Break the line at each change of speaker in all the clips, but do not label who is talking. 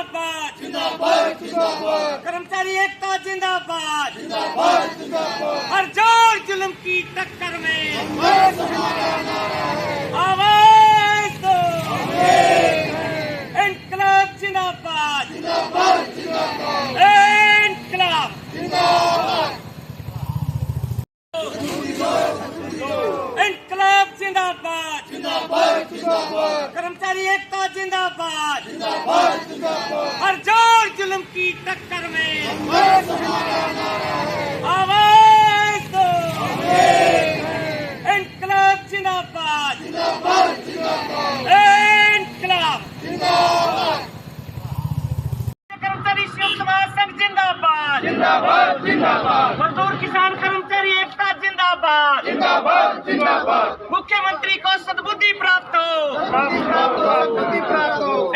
जिंदाबाद,
जिंदाबाद जिंदाबाद
कर्मचारी एकता जिंदाबाद,
जिंदाबाद जिंदाबाद
हर जोर जुल्म की टक्कर में
बस हमारा नारा है
आवाज दो, इनकलाब जिंदाबाद,
जिंदाबाद जिंदाबाद
इनकलाब
जिंदाबाद
इनकलाब जिंदाबाद,
जिंदाबाद जिंदाबाद
कर्मचारी एकता जिंदाबाद,
जिंदाबाद जिंदाबाद
हर जोर जुल्म की टक्कर में
बस हमारा नारा है
आवाज दो, इनकलाब जिंदाबाद,
जिंदाबाद जिंदाबाद
इनकलाब
जिंदाबाद
कर्मचारी संयुक्त महासंघ जिंदाबाद,
जिंदाबाद जिंदाबाद
मजदूर किसान कर्मचारी एकता जिंदाबाद,
जिंदाबाद जिंदाबाद
मुख्यमंत्री को सद्बुद्धि प्राप्त हो,
जिंदाबाद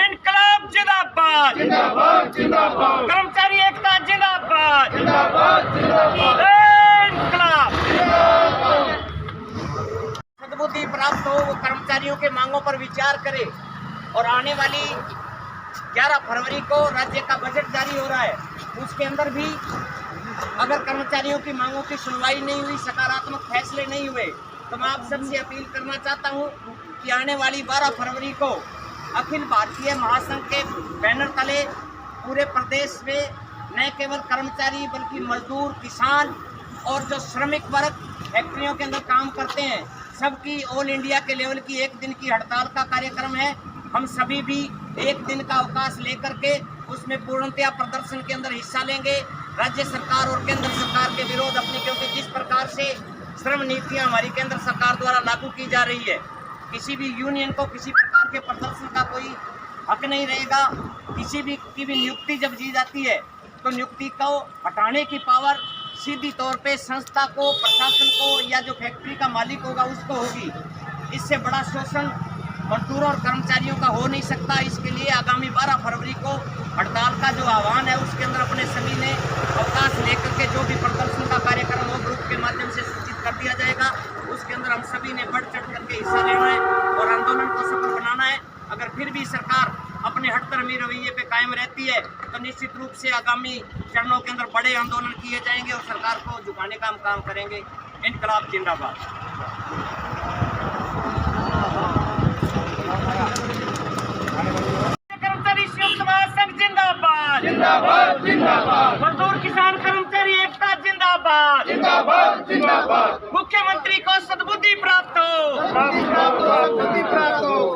इनकलाब जिंदाबाद,
जिंदाबाद जिंदाबाद
कर्मचारी एकता जिंदाबाद,
जिंदाबाद
इनकलाब सद्बुद्धि प्राप्त हो, वो कर्मचारियों के मांगों पर विचार करे और आने वाली 11 फरवरी को राज्य का बजट जारी हो रहा है, उसके अंदर भी अगर कर्मचारियों की मांगों की सुनवाई नहीं हुई, सकारात्मक फैसले नहीं हुए, तो मैं आप सबसे अपील करना चाहता हूं कि आने वाली 12 फरवरी को अखिल भारतीय महासंघ के बैनर तले पूरे प्रदेश में न केवल कर्मचारी बल्कि मजदूर, किसान और जो श्रमिक वर्ग फैक्ट्रियों के अंदर काम करते हैं, सबकी ऑल इंडिया के लेवल की 1 दिन की हड़ताल का कार्यक्रम है। हम सभी भी 1 दिन का अवकाश लेकर के उसमें पूर्णतया प्रदर्शन के अंदर हिस्सा लेंगे, राज्य सरकार और केंद्र सरकार के विरोध अपनी, क्योंकि जिस प्रकार से श्रम नीतियां हमारी केंद्र सरकार द्वारा लागू की जा रही है, किसी भी यूनियन को किसी प्रकार के प्रदर्शन का कोई हक नहीं रहेगा। किसी भी की भी नियुक्ति जब दी जाती है तो नियुक्ति को हटाने की पावर सीधी तौर पे संस्था को, प्रशासन को या जो फैक्ट्री का मालिक होगा उसको होगी। इससे बड़ा शोषण मजदूरों और कर्मचारियों का हो नहीं सकता। इसके लिए आगामी 12 फरवरी को हड़ताल का जो आह्वान है उसके अंदर अपने सभी ने अवकाश लेकर के जो भी प्रदर्शन का कार्यक्रम हो ग्रुप के माध्यम से सूचित कर दिया जाएगा। उसके अंदर हम सभी ने बढ़ चढ़ करके हिस्सा लेना है और आंदोलन को सफल बनाना है। अगर फिर भी सरकार अपने हटदर्मी रवैये पे कायम रहती है तो निश्चित रूप से आगामी चरणों के अंदर बड़े आंदोलन किए जाएंगे और सरकार को झुकाने का हम काम करेंगे। इनकलाब जिंदाबाद। कर्मचारी संयुक्त महासंघ जिंदाबाद,
जिंदाबाद जिंदाबाद
मजदूर किसान कर्मचारी एकता जिंदाबाद,
जिंदाबाद जिंदाबाद
मुख्यमंत्री को सद्बुद्धि प्राप्त हो,
जिंदाबाद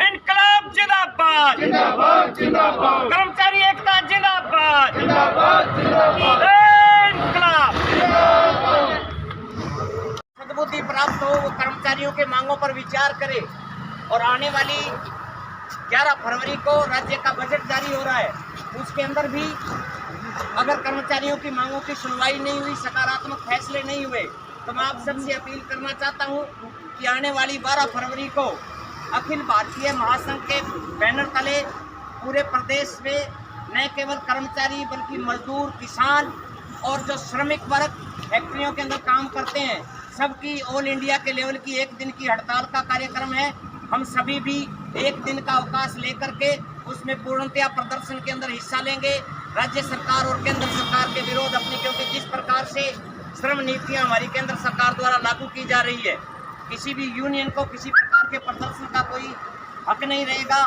इनकलाब जिंदाबाद,
जिंदाबाद जिंदाबाद
कर्मचारी एकता जिंदाबाद,
जिंदाबाद जिंदाबाद
इनकलाब सद्बुद्धि प्राप्त हो, वो कर्मचारियों के मांगों पर विचार करे और आने वाली 11 फरवरी को राज्य का बजट जारी हो रहा है, उसके अंदर भी अगर कर्मचारियों की मांगों की सुनवाई नहीं हुई, सकारात्मक फैसले नहीं हुए, तो मैं आप सबसे अपील करना चाहता हूं कि आने वाली 12 फरवरी को अखिल भारतीय महासंघ के बैनर तले पूरे प्रदेश में न केवल कर्मचारी बल्कि मजदूर, किसान और जो श्रमिक वर्ग फैक्ट्रियों के अंदर काम करते हैं, सबकी ऑल इंडिया के लेवल की 1 दिन की हड़ताल का कार्यक्रम है। हम सभी भी 1 दिन का अवकाश लेकर के उसमें पूर्णतया प्रदर्शन के अंदर हिस्सा लेंगे, राज्य सरकार और केंद्र सरकार के विरोध अपनी, क्योंकि जिस प्रकार से श्रम नीतियां हमारी केंद्र सरकार द्वारा लागू की जा रही है, किसी भी यूनियन को किसी प्रकार के प्रदर्शन का कोई हक नहीं रहेगा।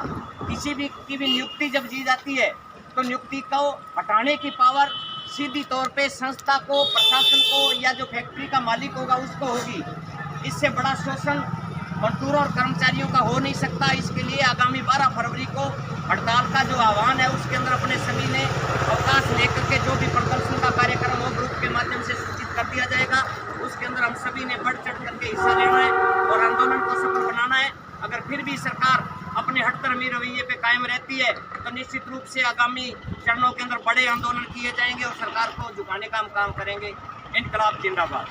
किसी भी की भी नियुक्ति जब दी जाती है तो नियुक्ति को हटाने की पावर सीधी तौर पे संस्था को, प्रशासन को या जो फैक्ट्री का मालिक होगा उसको होगी। इससे बड़ा शोषण मजदूरों और कर्मचारियों का हो नहीं सकता। इसके लिए आगामी 12 फरवरी को हड़ताल का जो आह्वान है उसके अंदर अपने सभी ने अवकाश लेकर के जो भी प्रदर्शन का कार्यक्रम हो ग्रुप के माध्यम से सूचित कर दिया जाएगा। उसके अंदर हम सभी ने बढ़ चढ़ करके हिस्सा लेना है और आंदोलन को सफल बनाना है। अगर फिर भी सरकार अपने हटदर्मी रवैये पे कायम रहती है तो निश्चित रूप से आगामी चरणों के अंदर बड़े आंदोलन किए जाएंगे और सरकार को झुकाने का हम काम करेंगे। इनकलाब जिंदाबाद।